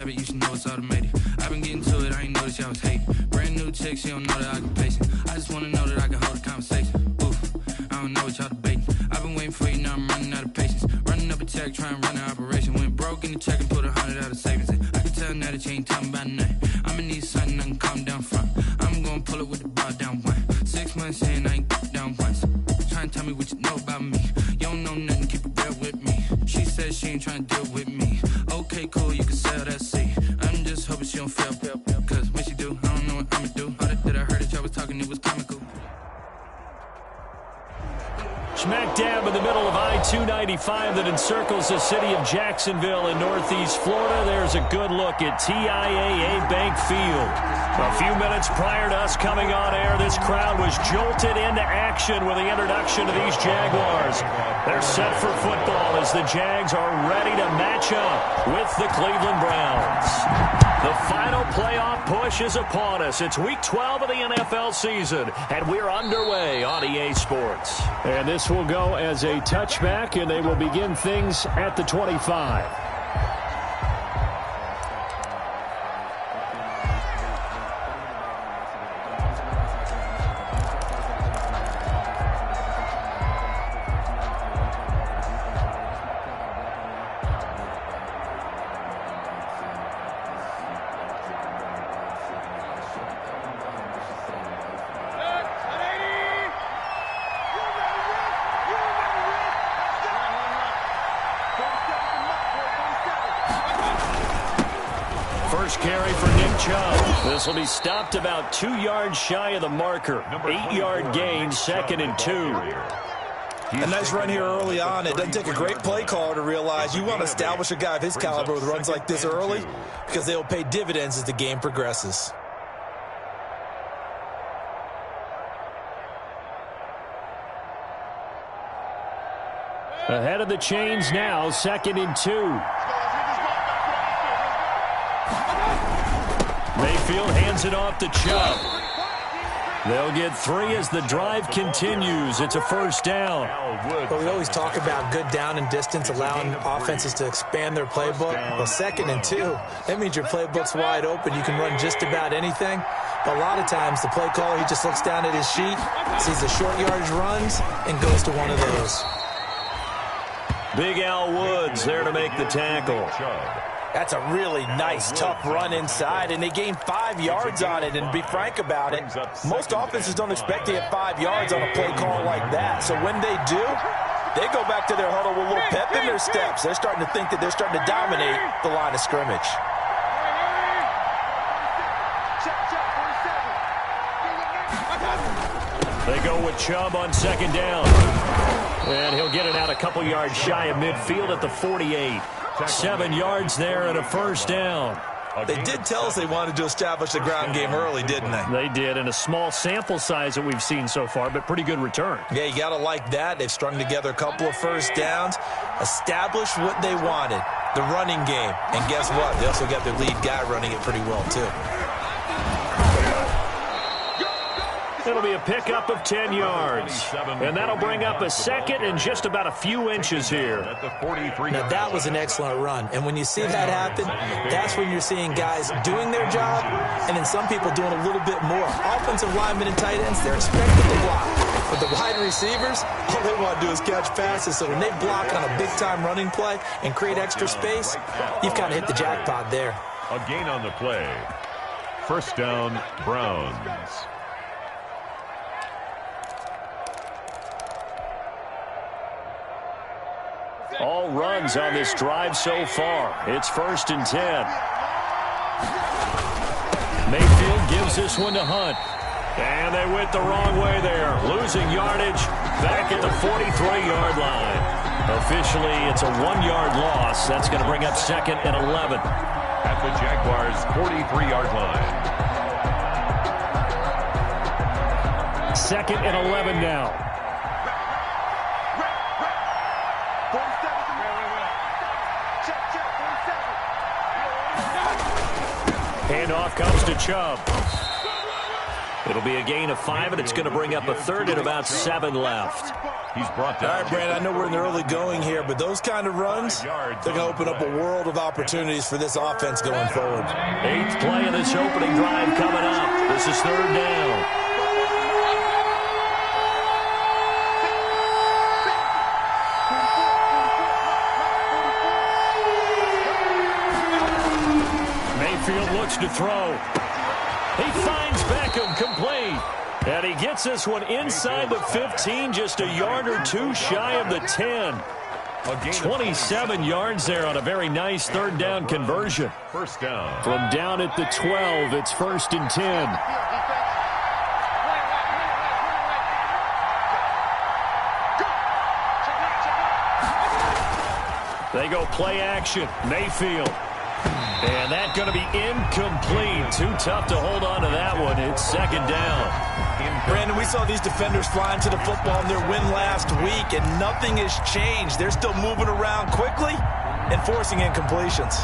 You should know it's automated. I've been getting to it, I ain't noticed y'all was hating. Brand new chick, she don't know that I can patient. I just wanna know that I can hold a conversation. Oof, I don't know what y'all debating. I've been waiting for you, now I'm running out of patience. Running up a check, trying to run an operation. Went broke in the check and put 100 out of savings in. I can tell now that you ain't talking about nothing. I'ma need something I can calm down front. I'm gonna pull it with the bar down one. 6 months in, I ain't down once. Trying to tell me what you know about me. You don't know nothing, keep it real with me. She said she ain't trying to deal with me. Okay, cool, you can sell that seat. I'm just hoping she don't fail. Cause when she do, I don't know what I'ma do. All that I heard that y'all was talking, it was comical. Smack dab in the middle of I-295 that encircles the city of Jacksonville in northeast Florida. There's a good look at TIAA Bank Field. A few minutes prior to us coming on air, this crowd was jolted into action with the introduction of these Jaguars. They're set for football as the Jags are ready to match up with the Cleveland Browns. The final playoff push is upon us. It's week 12 of the NFL season, and we're underway on EA Sports. And this will go as a touchback, and they will begin things at the 25. First carry for Nick Chubb. This will be stopped about 2 yards shy of the marker. 8-yard gain, 2nd and 2. A nice run here early on. It doesn't take a great play caller to realize you want to establish a guy of his caliber with runs like this early because they will pay dividends as the game progresses. Ahead of the chains now, 2nd and 2. Mayfield hands it off to Chubb. They'll get 3 as the drive continues. It's a first down. Well, we always talk about good down and distance, allowing offenses to expand their playbook. Well, 2nd and 2, that means your playbook's wide open. You can run just about anything. But a lot of times, the play caller, he just looks down at his sheet, sees the short yardage runs, and goes to one of those. Big Al Woods there to make the tackle. That's a really nice, tough run inside, and they gained 5 yards on it. And to be frank about it, most offenses don't expect to get 5 yards on a play call like that. So when they do, they go back to their huddle with a little pep in their steps. They're starting to think that they're starting to dominate the line of scrimmage. They go with Chubb on 2nd down. And he'll get it out a couple yards shy of midfield at the 48. 7 yards there and a first down. They did tell us they wanted to establish the ground game early, didn't they? They did, and a small sample size that we've seen so far, but pretty good return. Yeah, you got to like that. They've strung together a couple of first downs, established what they wanted, the running game. And guess what? They also got their lead guy running it pretty well, too. It'll be a pickup of 10 yards. And that'll bring up a 2nd and just about a few inches here. Now, that was an excellent run. And when you see that happen, that's when you're seeing guys doing their job and then some people doing a little bit more. Offensive linemen and tight ends, they're expected to block. But the wide receivers, all they want to do is catch passes. So when they block on a big-time running play and create extra space, you've kind of hit the jackpot there. A gain on the play. First down, Browns. All runs on this drive so far. It's 1st and 10. Mayfield gives this one to Hunt. And they went the wrong way there. Losing yardage back at the 43-yard line. Officially, it's a 1-yard loss. That's going to bring up 2nd and 11. At the Jaguars' 43-yard line. 2nd and 11 now. Handoff comes to Chubb. It'll be a gain of 5, and it's going to bring up a 3rd and about 7 left. He's brought down. All right, Brandon, I know we're in the early going here, but those kind of runs, they're going to open up a world of opportunities for this offense going forward. 8th play of this opening drive coming up. This is 3rd down. Mayfield looks to throw. He finds Beckham complete. And he gets this one inside the 15, just a yard or two shy of the 10. 27 yards there on a very nice 3rd down conversion. First down. From down at the 12, it's 1st and 10. They go play action. Mayfield. And that's going to be incomplete. Too tough to hold on to that one. It's 2nd down. Brandon, we saw these defenders flying to the football in their win last week, and nothing has changed. They're still moving around quickly and forcing incompletions.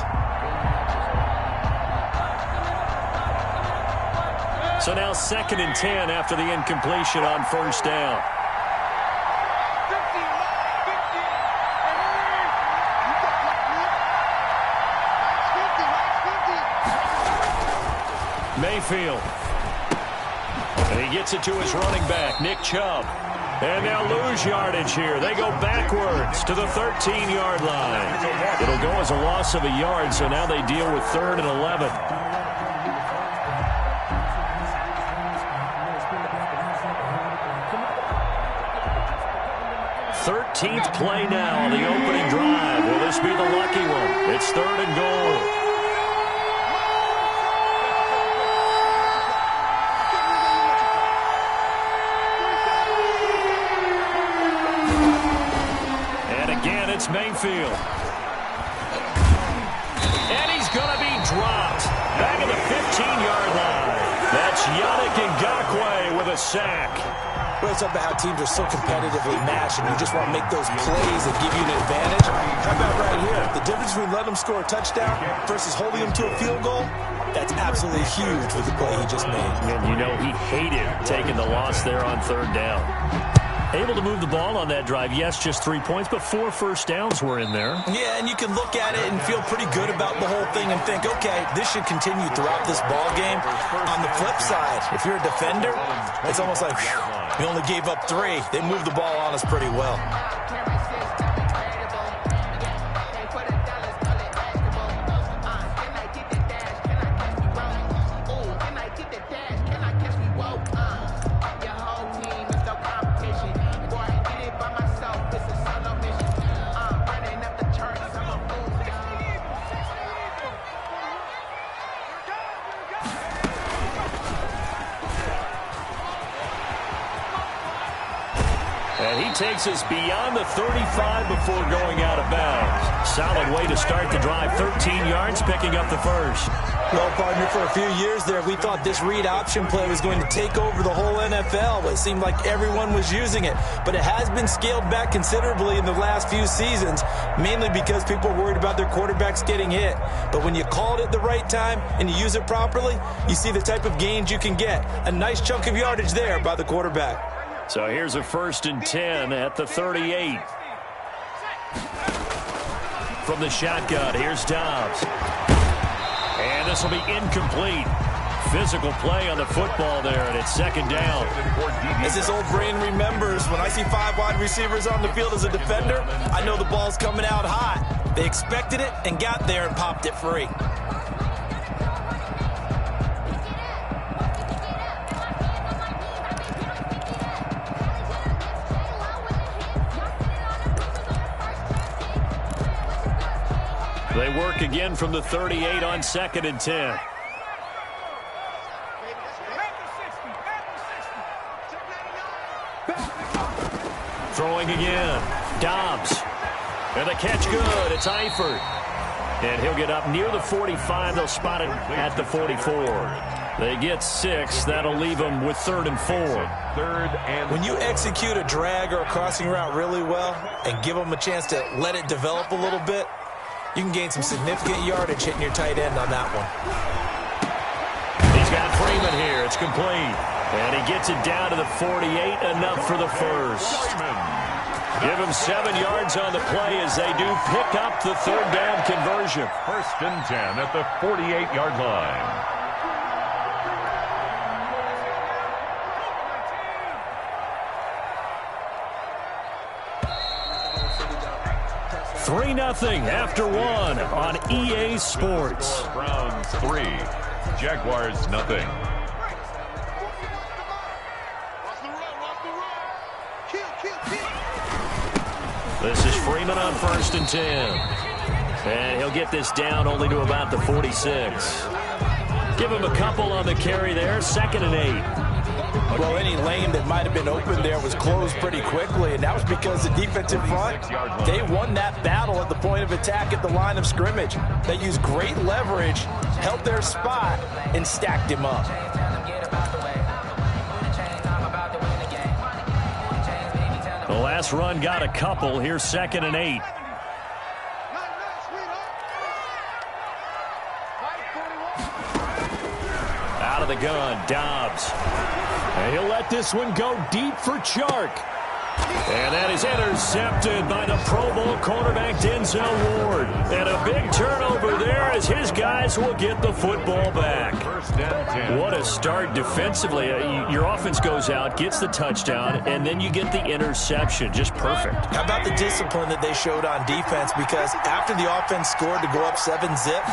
So now 2nd and 10 after the incompletion on 1st down. Mayfield. And he gets it to his running back, Nick Chubb. And they'll lose yardage here. They go backwards to the 13-yard line. It'll go as a loss of a yard, so now they deal with 3rd and 11. 13th play now on the opening drive. Will this be the lucky one? It's 3rd and goal. It's Mayfield. And he's going to be dropped. Back at the 15-yard line. That's Yannick Ngakoue with a sack. Well, it's about how teams are so competitively matched, and you just want to make those plays that give you an advantage. How about right here? The difference between letting them score a touchdown versus holding them to a field goal, that's absolutely huge with the play he just made. And you know he hated taking the loss there on 3rd down. Able to move the ball on that drive. Yes, just 3 points, but 4 first downs were in there. Yeah, and you can look at it and feel pretty good about the whole thing and think, okay, this should continue throughout this ball game. On the flip side, if you're a defender, it's almost like, whew, we only gave up 3. They moved the ball on us pretty well. And he takes us beyond the 35 before going out of bounds. Solid way to start the drive. 13 yards, picking up the first. Well, partner, for a few years there, we thought this read option play was going to take over the whole NFL. It seemed like everyone was using it. But it has been scaled back considerably in the last few seasons, mainly because people are worried about their quarterbacks getting hit. But when you call it at the right time and you use it properly, you see the type of gains you can get. A nice chunk of yardage there by the quarterback. So here's a 1st and 10 at the 38. From the shotgun, here's Dobbs. And this will be incomplete. Physical play on the football there, and it's 2nd down. As this old brain remembers, when I see 5 wide receivers on the field as a defender, I know the ball's coming out hot. They expected it and got there and popped it free. They work again from the 38 on 2nd and 10. Throwing again. Dobbs. And the catch good. It's Eifert. And he'll get up near the 45. They'll spot it at the 44. They get 6. That'll leave them with 3rd and 4. When you execute a drag or a crossing route really well and give them a chance to let it develop a little bit, you can gain some significant yardage hitting your tight end on that one. He's got Freeman here. It's complete. And he gets it down to the 48. Enough for the first. Give him 7 yards on the play as they do pick up the third down conversion. 1st and 10 at the 48-yard line. 3-0 after 1 on EA Sports. Browns 3, Jaguars nothing. This is Freeman on 1st and 10. And he'll get this down only to about the 46. Give him a couple on the carry there. 2nd and 8. Well, any lane that might have been open there was closed pretty quickly, and that was because the defensive front, they won that battle at the point of attack at the line of scrimmage. They used great leverage, held their spot, and stacked him up. The last run got a couple. Here's 2nd and 8. Out of the gun, Dobbs. And he'll let this one go deep for Chark. And that is intercepted by the Pro Bowl cornerback Denzel Ward. And a big turnover there as his guys will get the football back. What a start defensively. Your offense goes out, gets the touchdown, and then you get the interception. Just perfect. How about the discipline that they showed on defense? Because after the offense scored to go up 7-zip,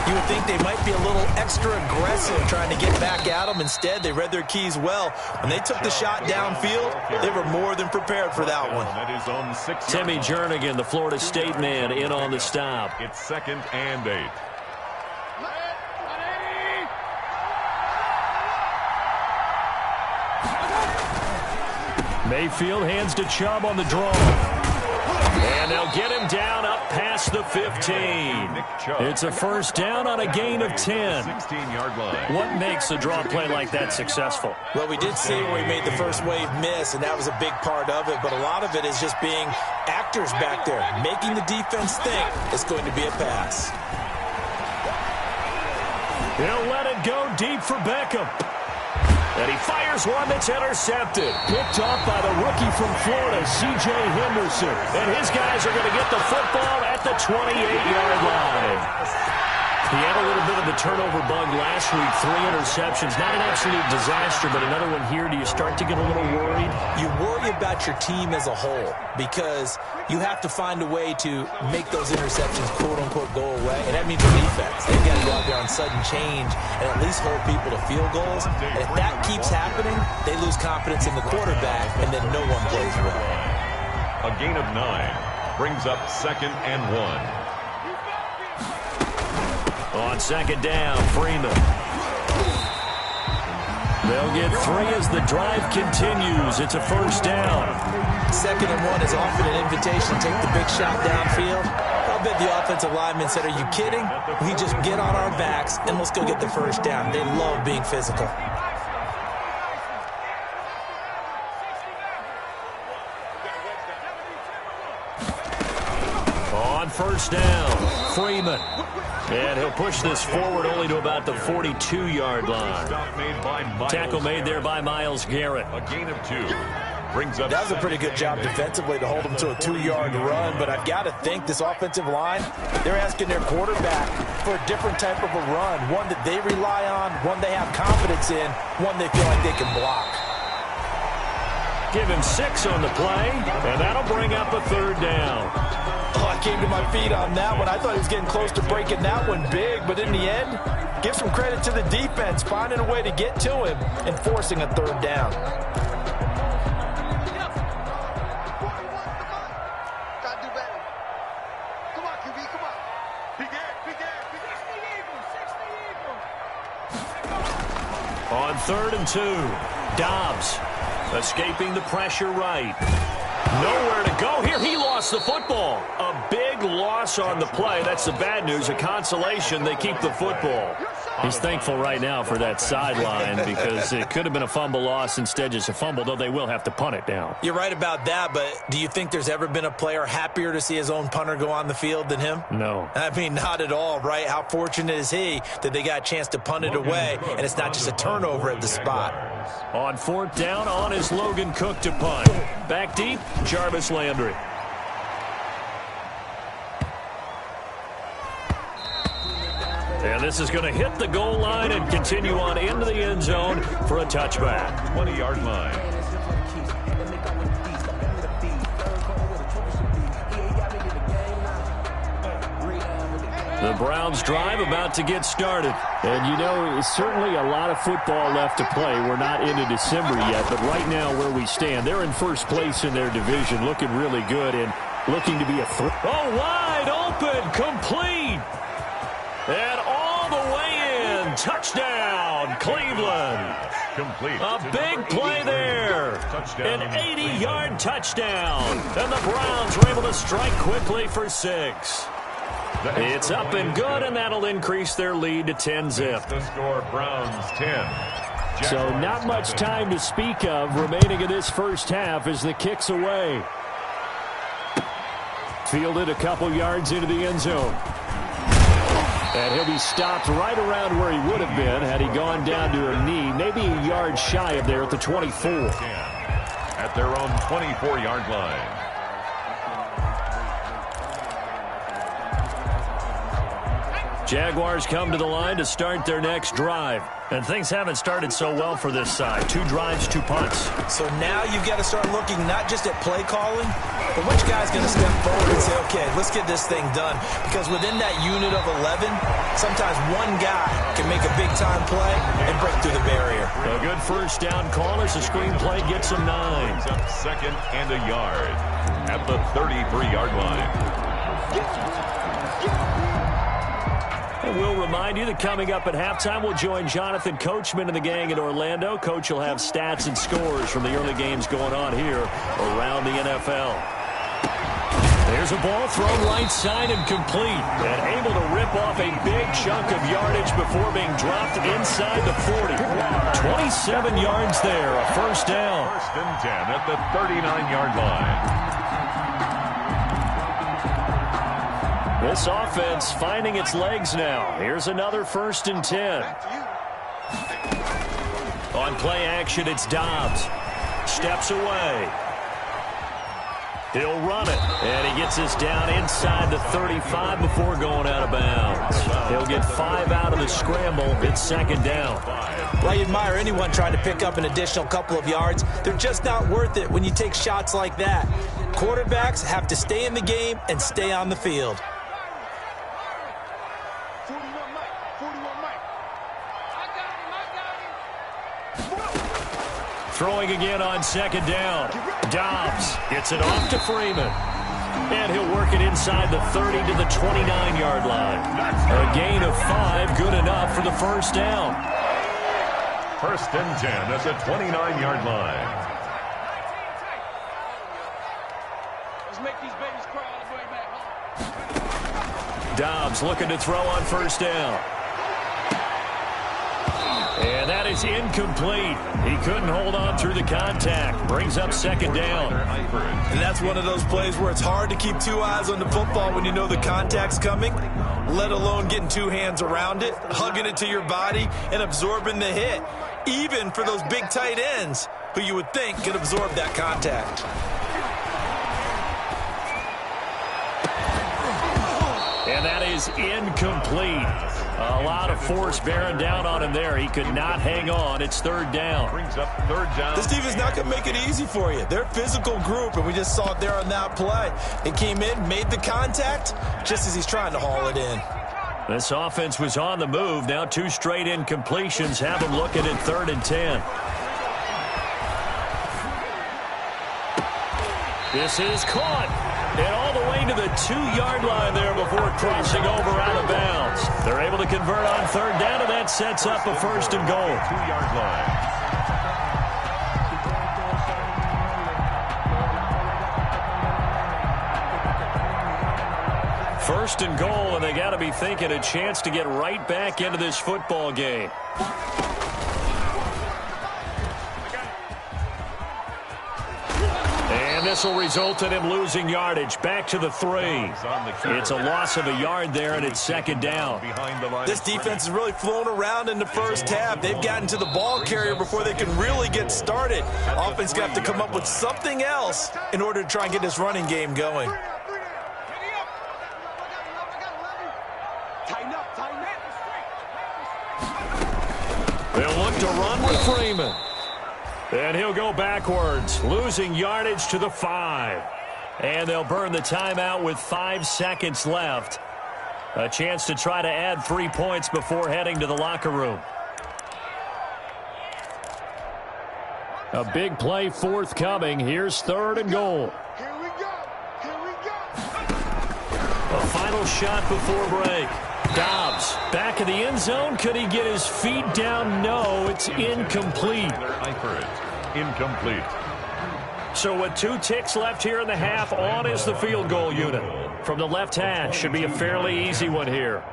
you would think they might be a little extra aggressive trying to get back at them. Instead, they read their keys well. When they took the shot downfield, they were more than prepared for that one. Timmy Jernigan, the Florida State man, in on the stop. It's 2nd and 8. Mayfield hands to Chubb on the draw. And they'll get him down up past the 15. It's a 1st down on a gain of 10. 16-yard line. What makes a draw play like that successful? Well, we did see where he made the first wave miss, and that was a big part of it. But a lot of it is just being actors back there, making the defense think it's going to be a pass. He'll let it go deep for Beckham. And he fires one that's intercepted. Picked off by the rookie from Florida, C.J. Henderson. And his guys are going to get the football at the 28-yard line. He had a little bit of the turnover bug last week, 3 interceptions. Not an absolute disaster, but another one here. Do you start to get a little worried? You worry about your team as a whole because you have to find a way to make those interceptions, quote-unquote, go away. And that means the defense. They've got to go out there on sudden change and at least hold people to field goals. And if that keeps happening, they lose confidence in the quarterback, and then no one plays well. A gain of 9 brings up 2nd and 1. On 2nd down, Freeman. They'll get 3 as the drive continues. It's a 1st down. 2nd and 1 is often an invitation to take the big shot downfield. I'll bet the offensive lineman said, are you kidding? We just get on our backs and let's go get the 1st down. They love being physical. On 1st down, Freeman. And he'll push this forward only to about the 42-yard line. Tackle made there by Myles Garrett. A gain of 2. Brings up. That was a pretty good job defensively to hold him to a 2-yard run, but I've got to think this offensive line, they're asking their quarterback for a different type of a run, one that they rely on, one they have confidence in, one they feel like they can block. Give him 6 on the play, and that'll bring up a 3rd down. Oh, I came to my feet on that one. I thought he was getting close to breaking that one big, but in the end, give some credit to the defense, finding a way to get to him and forcing a 3rd down. On 3rd and 2, Dobbs escaping the pressure right. Nowhere to go here. He lost the football. A big loss on the play. That's the bad news. A consolation. They keep the football. He's thankful right now for that sideline because it could have been a fumble loss, instead just a fumble, though they will have to punt it down. You're right about that, but do you think there's ever been a player happier to see his own punter go on the field than him? No. I mean, not at all, right? How fortunate is he that they got a chance to punt it away, and it's not just a turnover at the spot. On fourth down, on is Logan Cook to punt. Back deep, Jarvis Landry. And this is going to hit the goal line and continue on into the end zone for a touchback. 20-yard line. The Browns drive about to get started. And, you know, certainly a lot of football left to play. We're not into December yet, but right now where we stand, they're in first place in their division, looking really good and looking to be a threat. Oh, wide open, complete. And all the way in. Touchdown, Cleveland. Complete. A big play there. Touchdown. An 80-yard touchdown. And the Browns are able to strike quickly for 6. It's up and good, and that'll increase their lead to 10-zip. The score, Browns 10. So not much time to speak of remaining in this first half as the kick's away. Fielded a couple yards into the end zone. And he'll be stopped right around where he would have been had he gone down to a knee, maybe a yard shy of there at the 24. At their own 24-yard line. Jaguars come to the line to start their next drive. And things haven't started so well for this side. 2 drives, 2 punts. So now you've got to start looking not just at play calling, but which guy's going to step forward and say, okay, let's get this thing done. Because within that unit of 11, sometimes one guy can make a big-time play and break through the barrier. A good first down call as the screenplay gets him 9. Up second and a yard at the 33-yard line. And we'll remind you that coming up at halftime, we'll join Jonathan Coachman and the gang in Orlando. Coach will have stats and scores from the early games going on here around the NFL. There's a ball thrown right side and complete. And able to rip off a big chunk of yardage before being dropped inside the 40. 27 yards there, a first down. First and 10 at the 39-yard line. This offense finding its legs now. Here's another first and 10. On play action, it's Dobbs. Steps away. He'll run it. And he gets this down inside the 35 before going out of bounds. He'll get 5 out of the scramble. It's second down. Well, I admire anyone trying to pick up an additional couple of yards. They're just not worth it when you take shots like that. Quarterbacks have to stay in the game and stay on the field. Throwing again on second down. Dobbs gets it off to Freeman. And he'll work it inside the 30 to the 29-yard line. A gain of 5, good enough for the first down. First and 10 at the 29-yard line. Let's make these babies cry all the way back home. Dobbs looking to throw on first down. And that is incomplete. He couldn't hold on through the contact. Brings up second down. And that's one of those plays where it's hard to keep 2 eyes on the football when you know the contact's coming, let alone getting 2 hands around it, hugging it to your body, and absorbing the hit, even for those big tight ends who you would think could absorb that contact. And that is incomplete. A lot of force bearing down on him there. He could not hang on. It's third down. Brings up third down. This defense not going to make it easy for you. They're a physical group, and we just saw it there on that play. It came in, made the contact, just as he's trying to haul it in. This offense was on the move. Now 2 straight incompletions have them looking at third and 10. This is caught. And all the way to the 2-yard line there before crossing over out of bounds. They're able to convert on third down, and that sets up a first and goal. 2-yard line. First and goal, and they got to be thinking a chance to get right back into this football game. this will result in him losing yardage. Back to the 3. It's a loss of a yard there, and it's second down. This defense has really flown around in the first half. They've gotten to the ball carrier before they can really get started. Offense got to come up with something else in order to try and get this running game going. They'll look to run with Freeman. And he'll go backwards, losing yardage to the 5. And they'll burn the timeout with 5 seconds left. A chance to try to add 3 points before heading to the locker room. A big play forthcoming. Here's 3rd and goal. Here we go. Here we go. A final shot before break. Dobbs back in the end zone. Could he get his feet down? No, it's incomplete. Incomplete. So with 2 ticks left here in the half, on is the field goal unit. From the left hash, should be a fairly easy one here.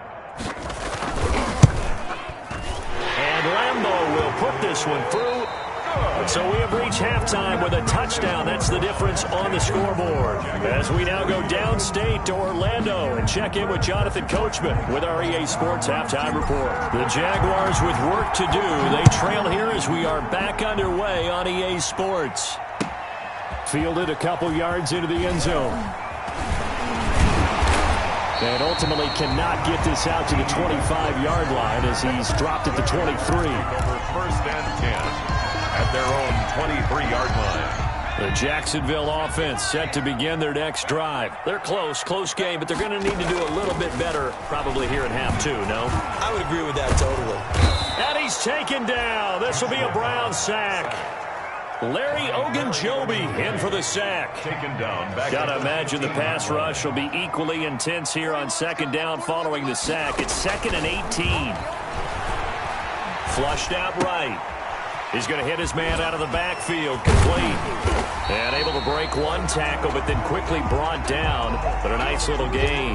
And Lambo will put this one through. So we have reached halftime with a touchdown. That's the difference on the scoreboard. As we now go downstate to Orlando and check in with Jonathan Coachman with our EA Sports Halftime Report. The Jaguars with work to do. They trail here as we are back underway on EA Sports. Fielded a couple yards into the end zone. And ultimately cannot get this out to the 25-yard line as he's dropped at the 23. Over 1st and 10. At their own 23-yard line. The Jacksonville offense set to begin their next drive. They're close game, but they're going to need to do a little bit better probably here in half 2, no? I would agree with that totally. And he's taken down. This will be a Brown sack. Larry Ogunjobi in for the sack. Taken down. Gotta imagine the pass rush will be equally intense here on 2nd down following the sack. It's 2nd and 18. Flushed out right. He's going to hit his man out of the backfield, complete. And able to break 1 tackle, but then quickly brought down. But a nice little gain.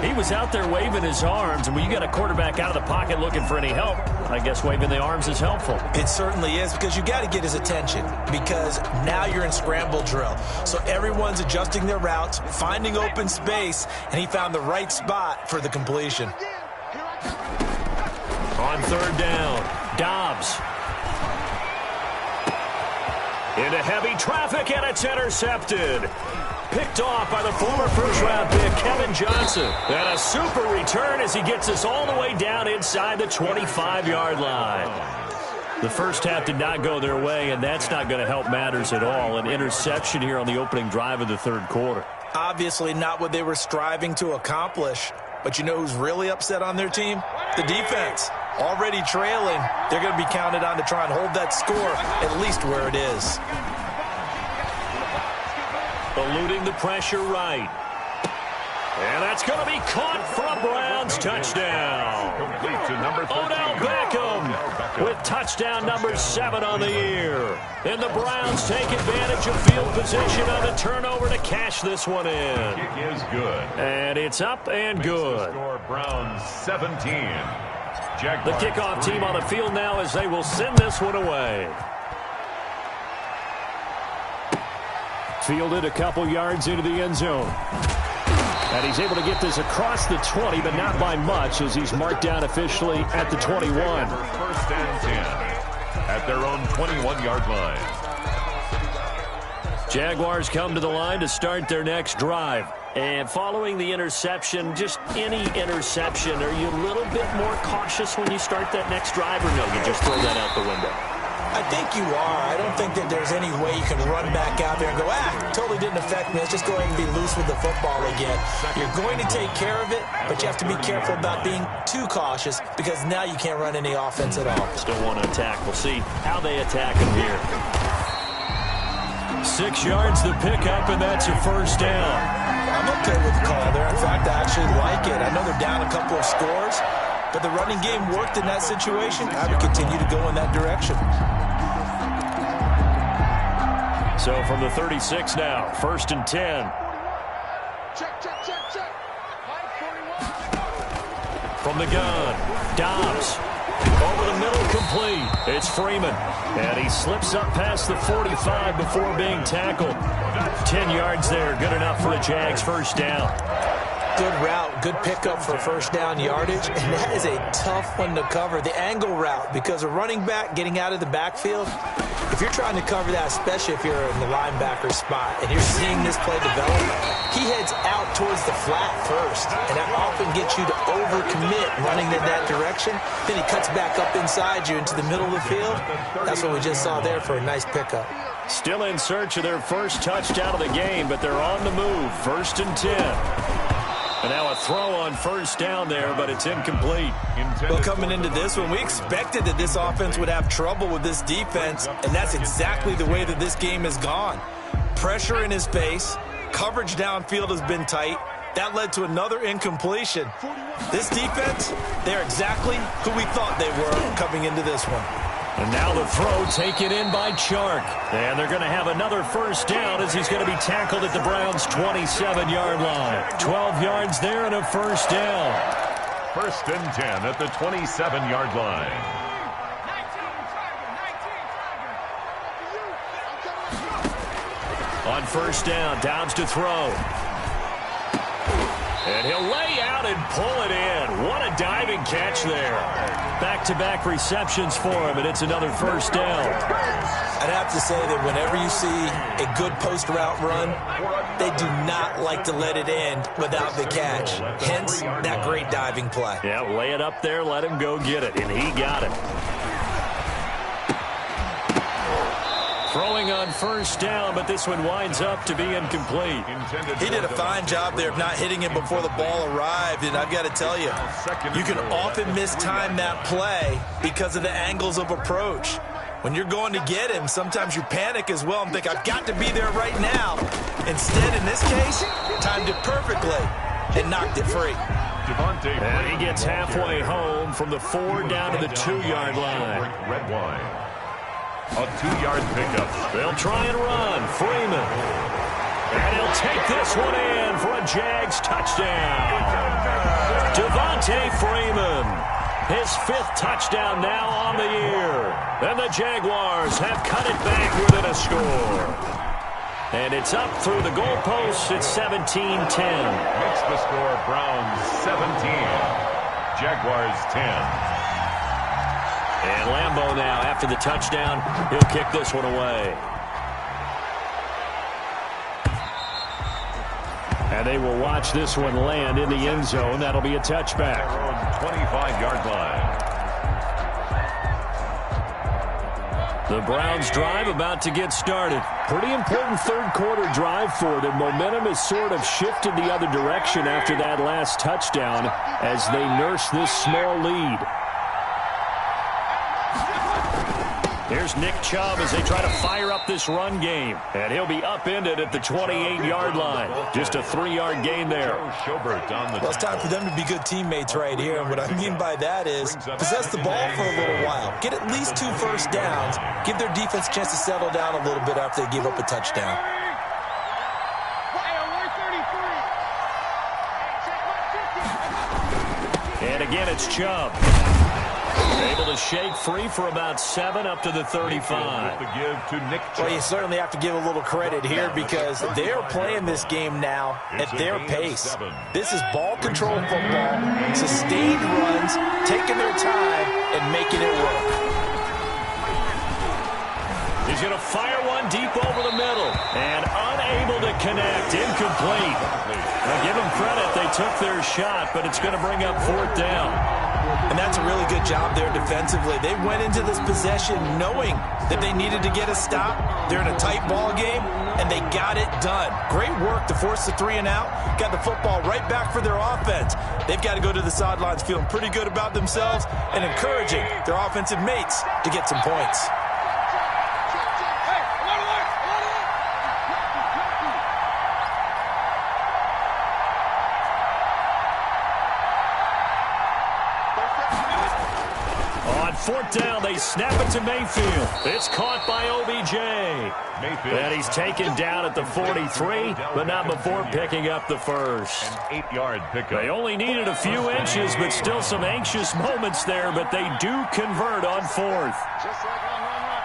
He was out there waving his arms, and when you got a quarterback out of the pocket looking for any help, I guess waving the arms is helpful. It certainly is, because you got to get his attention, because now you're in scramble drill. So everyone's adjusting their routes, finding open space, and he found the right spot for the completion. On 3rd down, Dobbs. Into heavy traffic, and it's intercepted. Picked off by the former first-round pick, Kevin Johnson. And a super return as he gets us all the way down inside the 25-yard line. The first half did not go their way, and that's not going to help matters at all. An interception here on the opening drive of the 3rd quarter. Obviously not what they were striving to accomplish. But you know who's really upset on their team? The defense. Already trailing. They're going to be counted on to try and hold that score at least where it is. Eluding the pressure right. And that's going to be caught for a Browns touchdown. Complete to number 13. Odell Beckham with touchdown number 7 on the year. And the Browns take advantage of field position on the turnover to cash this one in. Kick is good. And it's up and good. Score Browns 17. Jaguars. The kickoff team on the field now as they will send this one away. Fielded a couple yards into the end zone. And he's able to get this across the 20, but not by much as he's marked down officially at the 21. 1st and 10 at their own 21-yard line. Jaguars come to the line to start their next drive. And following the interception, just any interception, are you a little bit more cautious when you start that next drive, or no, you just throw that out the window? I think you are. I don't think that there's any way you can run back out there and go, totally didn't affect me. Let's just go ahead and be loose with the football again. You're going to take care of it, but you have to be careful about being too cautious because now you can't run any offense at all. Still want to attack. We'll see how they attack him here. 6 yards to pick up, and that's a first down. I'm okay with the call there. In fact, I actually like it. I know they're down a couple of scores, but the running game worked in that situation. I would continue to go in that direction. So from the 36 now, 1st and 10. Check. From the gun, Dobbs. Over the middle, complete. It's Freeman. And he slips up past the 45 before being tackled. 10 yards there, good enough for a Jags first down. Good route, good pickup for first down yardage, and that is a tough one to cover, the angle route, because a running back getting out of the backfield, if you're trying to cover that, especially if you're in the linebacker spot and you're seeing this play develop, he heads out towards the flat first, and that often gets you to overcommit running in that direction. Then he cuts back up inside you into the middle of the field. That's what we just saw there for a nice pickup. Still in search of their first touchdown of the game, but they're on the move. 1st and 10. And now a throw on first down there, but it's incomplete. Well, coming into this one, we expected that this offense would have trouble with this defense, and that's exactly the way that this game has gone. Pressure in his face, coverage downfield has been tight. That led to another incompletion. This defense, they're exactly who we thought they were coming into this one. And now the throw taken in by Chark. And they're going to have another first down as he's going to be tackled at the Browns' 27-yard line. 12 yards there and a first down. 1st and 10 at the 27-yard line. On first down, Downs to throw. And he'll lay out and pull it in. What a diving catch there. Back-to-back receptions for him, and it's another first down. I'd have to say that whenever you see a good post-route run, they do not like to let it end without the catch. Hence, that great diving play. Yeah, lay it up there, let him go get it, and he got it. Throwing on first down, but this one winds up to be incomplete. He did a fine job there of not hitting him before the ball arrived, and I've got to tell you, you can often mistime that play because of the angles of approach. When you're going to get him, sometimes you panic as well and think, I've got to be there right now. Instead, in this case, timed it perfectly and knocked it free. And he gets halfway home from the 4 down to the 2-yard line. Red wine. A 2-yard pickup. They'll try and run. Freeman. And he'll take this one in for a Jags touchdown. Devontae Freeman. His 5th touchdown now on the year. And the Jaguars have cut it back within a score. And it's up through the goalposts. It's 17-10. Makes the score Browns 17. Jaguars 10. And Lambeau now, after the touchdown, he'll kick this one away. And they will watch this one land in the end zone. That'll be a touchback. 25-yard line. The Browns drive about to get started. Pretty important third-quarter drive for them. Momentum has sort of shifted the other direction after that last touchdown as they nurse this small lead. Here's Nick Chubb as they try to fire up this run game. And he'll be upended at the 28-yard line. Just a 3-yard gain there. Well, it's time for them to be good teammates right here. And what I mean by that is possess the ball for a little while. Get at least 2 first downs. Give their defense a chance to settle down a little bit after they give up a touchdown. And again, it's Chubb. Able to shake free for about 7 up to the 35. Well, you certainly have to give a little credit here because they're playing this game now at their pace. This is ball control football, sustained runs, taking their time, and making it work. He's going to fire one deep over the middle and unable to connect. Incomplete. Now give them credit. They took their shot, but it's going to bring up 4th down. And that's a really good job there defensively. They went into this possession knowing that they needed to get a stop. They're in a tight ball game, and they got it done. Great work to force the 3 and out. Got the football right back for their offense. They've got to go to the sidelines feeling pretty good about themselves and encouraging their offensive mates to get some points. fourth down, they snap it to Mayfield. It's caught by OBJ. And he's taken down at the 43, but not before picking up the first. An 8-yard pickup. They only needed a few inches, but still some anxious moments there, but they do convert on fourth. Just like on one run.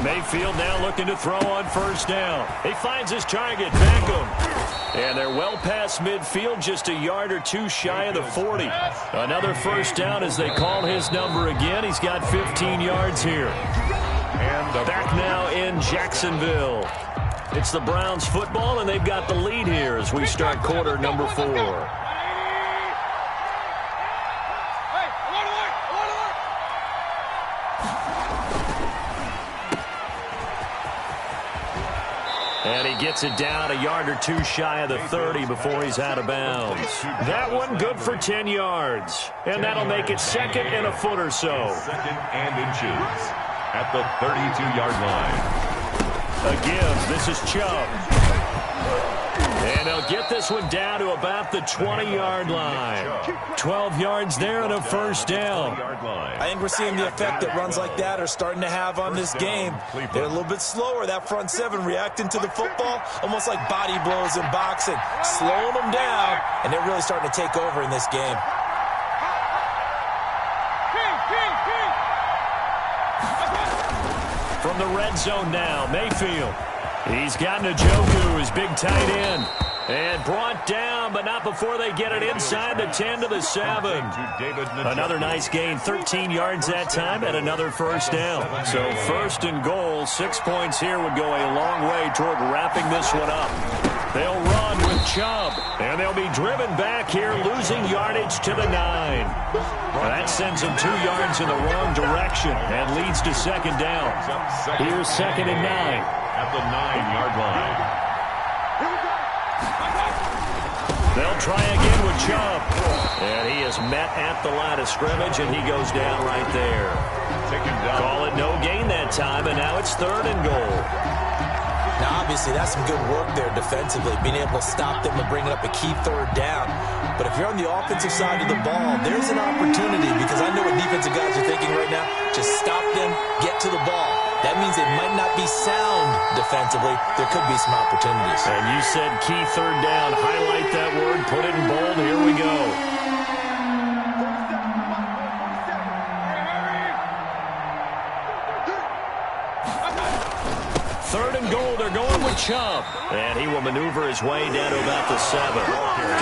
Mayfield now looking to throw on first down. He finds his target, Beckham. And they're well past midfield, just a yard or two shy of the 40. Another first down as they call his number again. He's got 15 yards here. And Back now in Jacksonville. It's the Browns football, and they've got the lead here as we start quarter number 4. And he gets it down a yard or two shy of the 30 before he's out of bounds. That one good for 10 yards. And that'll make it second and a foot or so. Second and inches at the 32-yard line. Again, this is Chubb. And they'll get this one down to about the 20-yard line. 12 yards there and a first down. I think we're seeing the effect that runs like that are starting to have on this game. They're a little bit slower, that front seven, reacting to the football, almost like body blows in boxing, slowing them down, and they're really starting to take over in this game. From the red zone now, Mayfield. He's got Njoku, his big tight end. And brought down, but not before they get it inside the 10 to the 7. Another nice gain, 13 yards that time, and another first down. So first and goal, 6 points here would go a long way toward wrapping this one up. They'll run with Chubb, and they'll be driven back here, losing yardage to the 9. That sends them 2 yards in the wrong direction and leads to second down. Here's second and 9. At the 9-yard line. They'll try again with Chubb. And he is met at the line of scrimmage, and he goes down right there. Call it no gain that time, and now it's third and goal. Now, obviously, that's some good work there defensively, being able to stop them and bring up a key third down. But if you're on the offensive side of the ball, there's an opportunity, because I know what defensive guys are thinking right now. Just stop them, get to the ball. That means it might not be sound defensively. There could be some opportunities. And you said key third down. Highlight that word. Put it in bold. Here we go. Third and goal. They're going with Chubb. And he will maneuver his way down to about the 7.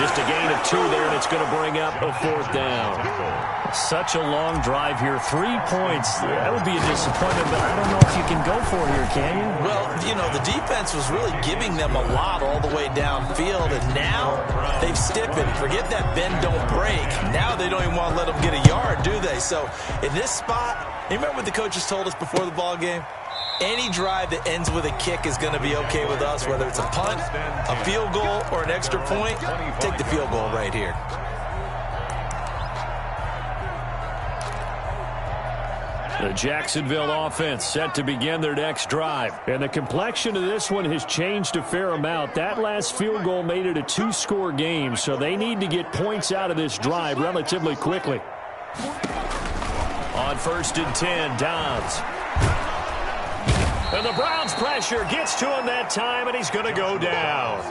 Just a gain of 2 there, and it's going to bring up a fourth down. Such a long drive here. 3 points. That would be a disappointment, but I don't know if you can go for here, can you? Well, you know, the defense was really giving them a lot all the way downfield, and now they've stiffened. Forget that bend, don't break. Now they don't even want to let them get a yard, do they? So in this spot, you remember what the coaches told us before the ball game? Any drive that ends with a kick is going to be okay with us, whether it's a punt, a field goal, or an extra point. Take the field goal right here. The Jacksonville offense set to begin their next drive. And the complexion of this one has changed a fair amount. That last field goal made it a 2-score game, so they need to get points out of this drive relatively quickly. On first and 10, Dobbs. And the Browns pressure gets to him that time, and he's going to go down.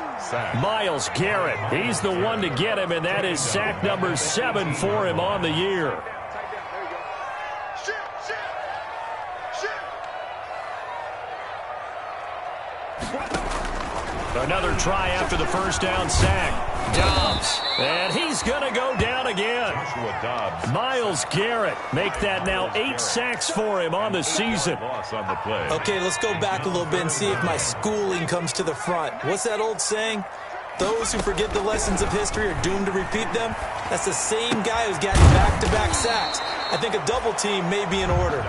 Myles Garrett, he's the one to get him, and that is sack number 7 for him on the year. Another try after the first down sack. Dobbs. And he's going to go down again. Myles Garrett make that now 8 sacks for him on the season. Okay, let's go back a little bit and see if my schooling comes to the front. What's that old saying? Those who forget the lessons of history are doomed to repeat them. That's the same guy who's gotten back-to-back sacks. I think a double team may be in order.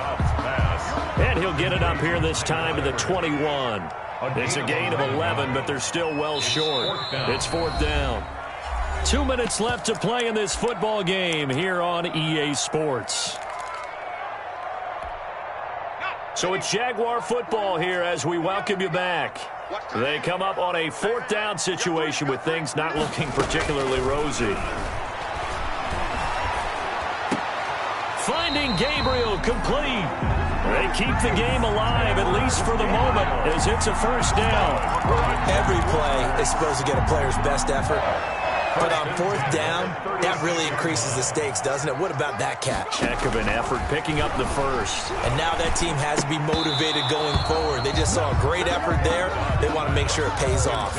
And he'll get it up here this time to the 21. It's a gain of 11, but they're still well short. It's fourth down. 2 minutes left to play in this football game here on EA Sports. So it's Jaguar football here as we welcome you back. They come up on a fourth down situation with things not looking particularly rosy. Finding Gabriel complete. They keep the game alive, at least for the moment, as it's a first down. Every play is supposed to get a player's best effort. But on fourth down, that really increases the stakes, doesn't it? What about that catch? Heck of an effort picking up the first. And now that team has to be motivated going forward. They just saw a great effort there. They want to make sure it pays off.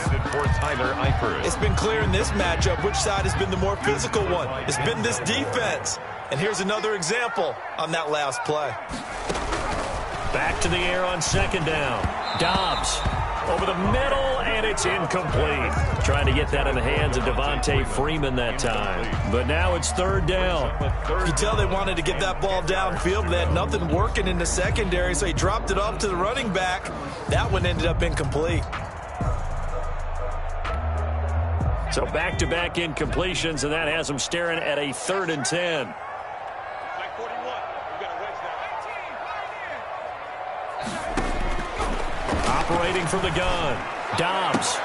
It's been clear in this matchup which side has been the more physical one. It's been this defense. And here's another example on that last play. Back to the air on second down. Dobbs over the middle, and it's incomplete. Trying to get that in the hands of Devontae Freeman that time. But now it's third down. You tell they wanted to get that ball downfield. They had nothing working in the secondary, so he dropped it off to the running back. That one ended up incomplete. So back-to-back incompletions, and that has them staring at a 3rd and 10. Operating from the gun. Dobbs.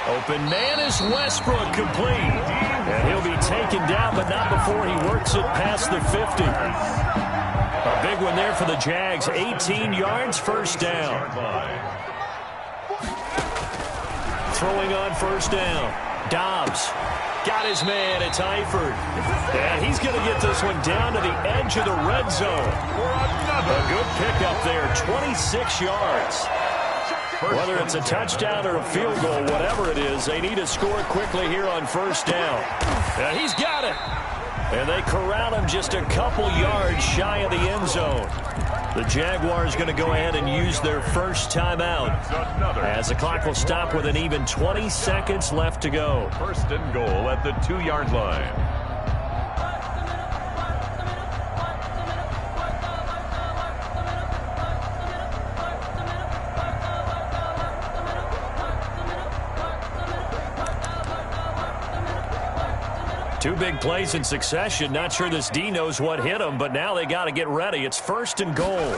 Open man is Westbrook, complete. And he'll be taken down, but not before he works it past the 50. A big one there for the Jags. 18 yards, first down. Throwing on first down. Dobbs. Got his man. It's Eifert. And he's going to get this one down to the edge of the red zone. A good pickup there. 26 yards. Whether it's a touchdown or a field goal, whatever it is, they need to score quickly here on first down. And he's got it. And they corral him just a couple yards shy of the end zone. The Jaguars going to go ahead and use their first timeout as the clock will stop with an even 20 seconds left to go. First and goal at the 2-yard line. Two big plays in succession. Not sure this D knows what hit him, but now they got to get ready. It's first and goal.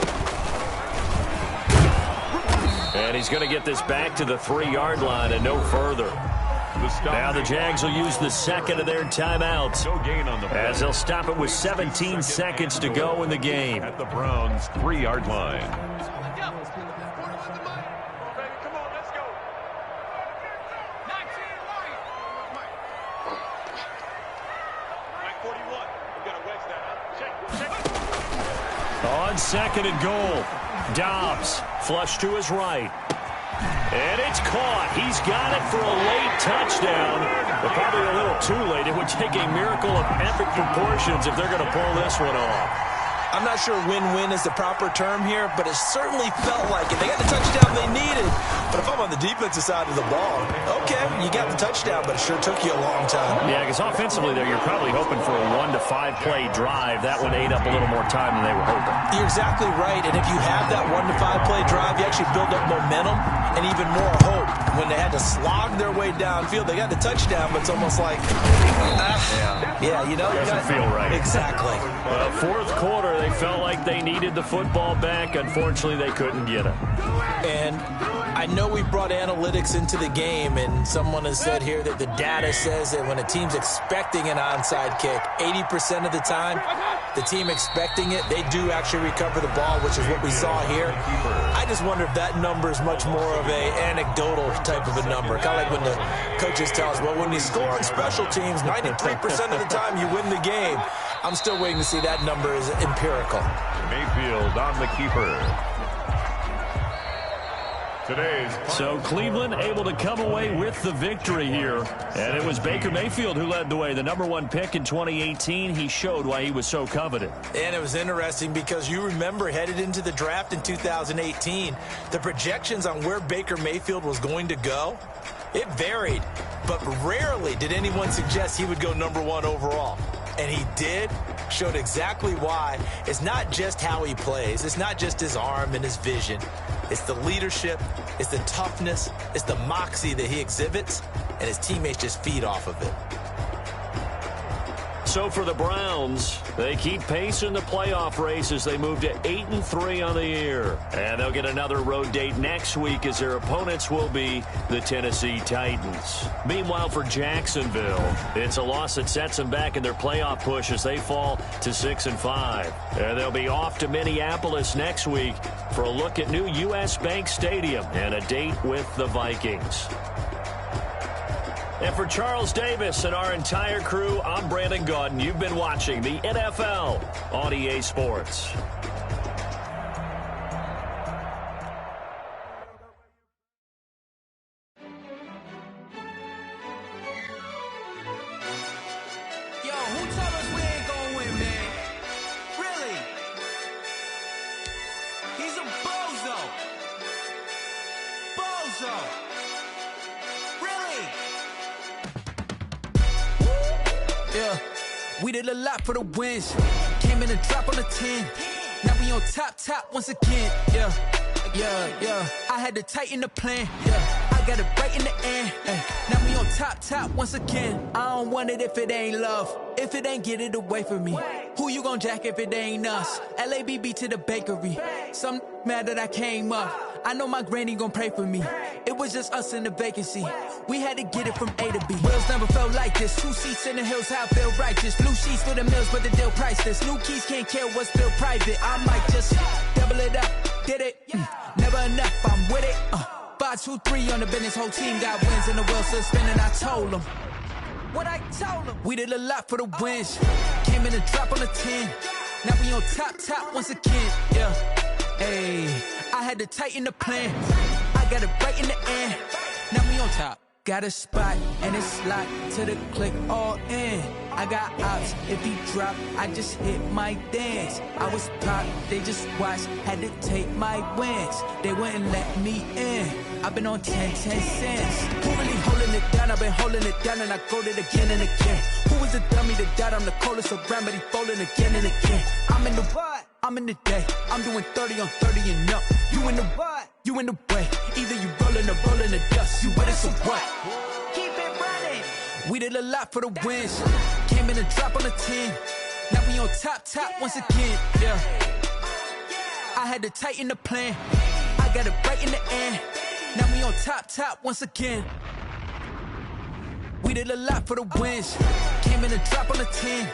And he's going to get this back to the 3-yard line and no further. Now the Jags will use the second of their timeouts as they'll stop it with 17 seconds to go in the game. At the Browns' 3-yard line. On second and goal, Dobbs flush to his right. And it's caught. He's got it for a late touchdown. But probably a little too late. It would take a miracle of epic proportions if they're going to pull this one off. I'm not sure win-win is the proper term here, but it certainly felt like it. They got the touchdown they needed. But if I'm on the defensive side of the ball, okay, you got the touchdown, but it sure took you a long time. Yeah, because offensively there, you're probably hoping for a 1 to 5 play drive. That one ate up a little more time than they were hoping. You're exactly right, and if you have that 1 to 5 play drive, you actually build up momentum and even more hope. When they had to slog their way downfield, they got the touchdown, but it's almost like, yeah, you know. Doesn't feel right. Exactly. Fourth quarter, they felt like they needed the football back. Unfortunately, they couldn't get it. And I know we brought analytics into the game, and someone has said here that the data says that when a team's expecting an onside kick, 80% of the time, the team expecting it, they do actually recover the ball, which is what we saw here. I just wonder if that number is much more of a anecdotal type of a number. Kind of like when the coaches tell us, well, when you score on special teams, 93% of the time you win the game. I'm still waiting to see that number is empirical. Mayfield on the keeper. So Cleveland able to come away with the victory here. And it was Baker Mayfield who led the way. The #1 pick in 2018. He showed why he was so coveted. And it was interesting because you remember headed into the draft in 2018, the projections on where Baker Mayfield was going to go, it varied. But rarely did anyone suggest he would go #1 overall. And he did, showed exactly why. It's not just how he plays. It's not just his arm and his vision. It's the leadership, it's the toughness, it's the moxie that he exhibits, and his teammates just feed off of it. So for the Browns, they keep pace in the playoff race as they move to 8-3 on the year. And they'll get another road date next week as their opponents will be the Tennessee Titans. Meanwhile, for Jacksonville, it's a loss that sets them back in their playoff push as they fall to 6-5. And they'll be off to Minneapolis next week for a look at new U.S. Bank Stadium and a date with the Vikings. And for Charles Davis and our entire crew, I'm Brandon Gaudin. You've been watching the NFL on EA Sports. Yo, who told us we ain't gonna win, man? Really? He's a bozo. Bozo. Really? Yeah, we did a lot for the wins. Came in a drop on the 10. Now we on top once again. Yeah. I had to tighten the plan. Yeah, I got it right in the end. Now we on top once again. I don't want it if it ain't love. If it ain't, get it away from me. Who you gon' jack if it ain't us? LABB to the bakery. Some mad that I came up. I know my granny gon' pray for me. It was just us in the vacancy. We had to get it from A to B. Wheels never felt like this. 2 seats in the hills, how I feel righteous. Blue sheets for the mills, but the deal priceless. New keys can't care what's still private. I might just double it up. Did it? Never enough, I'm with it. 5, 2, 3 on the business. Whole team got wins and the wheels still spinning. I told them what I told them. We did a lot for the wins. Came in a drop on the 10. Now we on top once again. Yeah. Hey, I had to tighten the plan. I got it right in the end. Now we on top. Got a spot and it's locked to the click all in. I got ops, if he drop, I just hit my dance. I was popped, they just watched, had to take my wins. They wouldn't let me in. I've been on 10 cents. Who really holding it down? I've been holding it down and I go it again and again. Who is the dummy that died? I'm the coldest around, but he folding again and again. I'm in the what? I'm in the day. I'm doing 30 on 30 and up. You in the what? You in the way. Either you rolling or rolling the dust. You with it, so what? Keep it running. We did a lot for the wins. Came in a drop on the 10. Now we on top once again. Yeah. I had to tighten the plan. I got it right in the end. Now we on top once again. We did a lot for the wins. Came in a drop on the 10.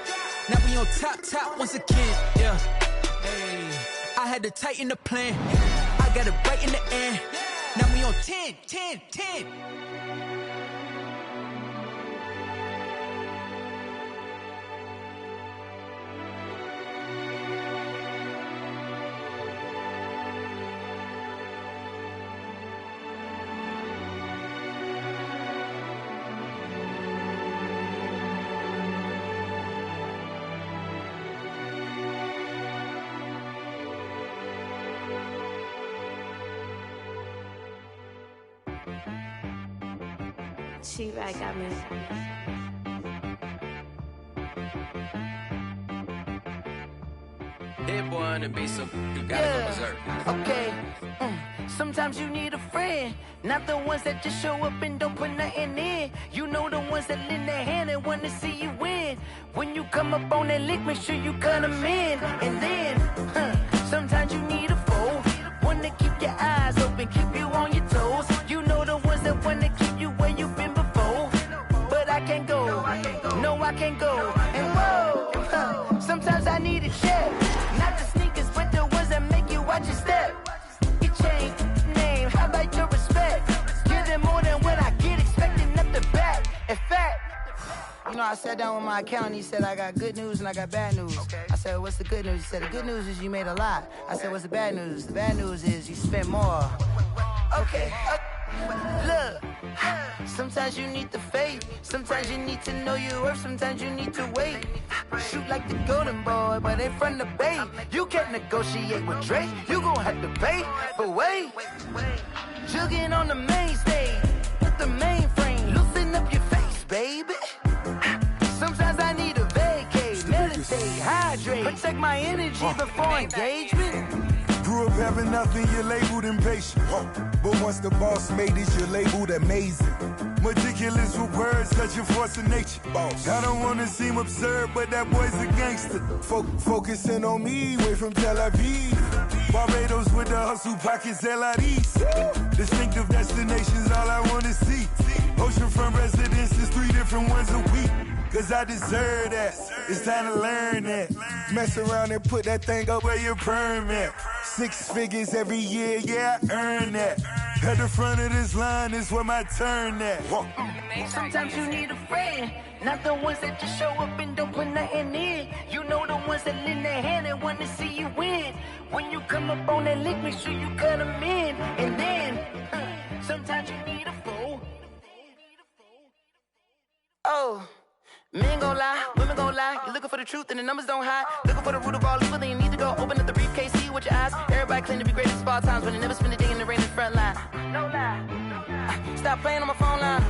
Now we on top once again. Yeah. Hey, I had to tighten the plan. I got it right in the end. Now we on 10. She-Rag got me. That boy on the beat, so you gotta go berserk. Okay. Sometimes you need a friend, not the ones that just show up and don't put nothing in. You know the ones that lend their hand and want to see you win. When you come up on that lick, make sure you cut them in. And then, sometimes you need a foe, one to keep your eyes open, keep you on your toes. You know the ones that want to keep you where you've been before. But I can't go, no I can't go. And whoa, sometimes I need a check. Not the sneakers, but the ones that make you watch your step. Your chain, name, how about your respect? Give them more than what I get, expecting up the back. In fact, you know, I sat down with my accountant, he said I got good news and I got bad news. I said, what's the good news? He said, the good news is you made a lot. I said, what's the bad news? The bad news is you spent more. Okay. Look, sometimes you need the faith, sometimes you need to know your worth, sometimes you need to wait. Shoot like the golden boy, but in front of the bay. You can't negotiate with Drake, you gon' have to pay. But wait, jugging on the main stage, with the mainframe, loosen up your face, baby. Sometimes I need a vacate, meditate, hydrate, protect my energy before engagement. Grew up having nothing, you're labeled impatient. But once the boss made it, you're labeled amazing. Meticulous ridiculous with words, such a force of nature. I don't wanna seem absurd, but that boy's a gangster. Focusing on me, way from Tel Aviv. Barbados with the hustle pockets, LIDs. Distinctive destinations, all I wanna see. Oceanfront residences, 3 different ones a week. Cause I deserve that, it's time to learn that. Mess around and put that thing up where your perm at. 6 figures every year, yeah, I earn that. At the front of this line is where my turn at. Sometimes you need a friend, not the ones that just show up and don't put nothing in. You know the ones that lend their hand and want to see you win. When you come up on that lick, make sure you cut them in. And then, sometimes you need a fool. Oh. Men gon' lie, women gon' lie. You're looking for the truth and the numbers don't hide. Looking for the root of all evil, then you need to go open up the briefcase, see with your eyes. Everybody claim to be great at small times, but they never spend a day in the rain in the front line. No lie. Stop playing on my phone line.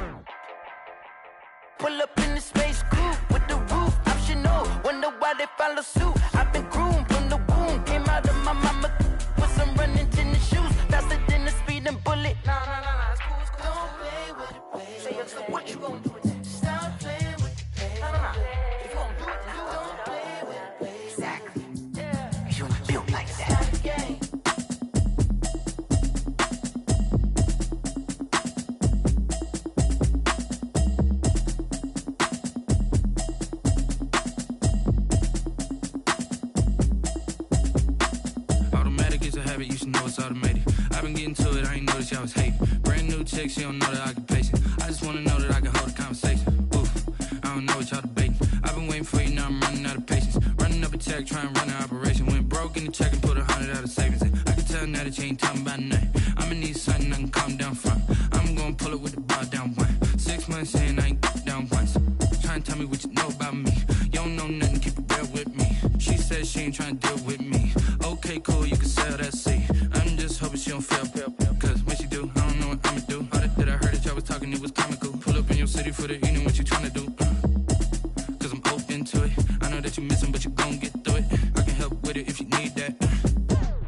Pull up in the space coupe with the roof optional. Wonder why they follow suit. I've been groomed from the womb. Came out of my mama with some running tennis shoes. Faster than the speeding bullet. Nah, it's cool, it's cool. Don't play with it, baby. Say, so what you gon' do with it? Stop playing with it. If you won't do it, then you don't play with it, baby. Exactly. Yeah. You ain't built like that. Automatic is a habit, you should know it's automated. I've been getting to it, I ain't noticed y'all was hating. Brand new chick, she don't know the occupation. I just wanna know that I can hold a conversation. Oof, I don't know what y'all debating. I've been waiting for you, now I'm running out of patience. Running up a check, trying to run an operation. Went broke in the check and put 100 out of savings in. I can tell now that you ain't talking about nothing. I'ma need something I can calm down from. I'm gonna pull it with the bar down one. 6 months in, I ain't down once. Trying to tell me what you know about me. You don't know nothing, keep it real with me. She said she ain't trying to deal with me. Okay, cool, you can sell that seat. I'm just hoping she don't fail. Cause when she do, I don't know what I'ma do. All that I heard that y'all was talking, it was comical. Pull up in your city for the evening, what you trying to do? Cause I'm open to it. I know that you missing, but you gon' get through it. I can help with it if you need that.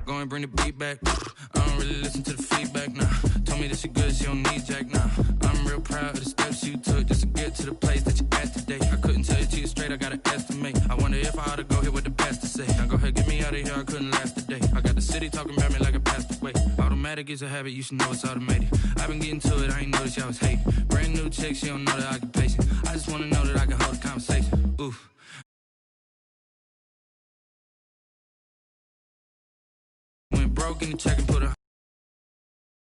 Go and bring the beat back. I don't really listen to the feedback, nah. Told me that she good, she don't need Jack, nah. I'm real proud of the steps you took just to get to the place that you at today. I couldn't tell you to you straight, I gotta estimate. I wonder if I ought to go here with the pastor say. Now go ahead, get me out of here, I couldn't last a day. I got the city talking about me like I passed away. Automatic is a habit, you should know it's automated. I've been getting to it, I ain't noticed y'all was hating. Brand new chick, she don't know the occupation. I just wanna know that I can hold a conversation. Oof. Went broke in the check and put a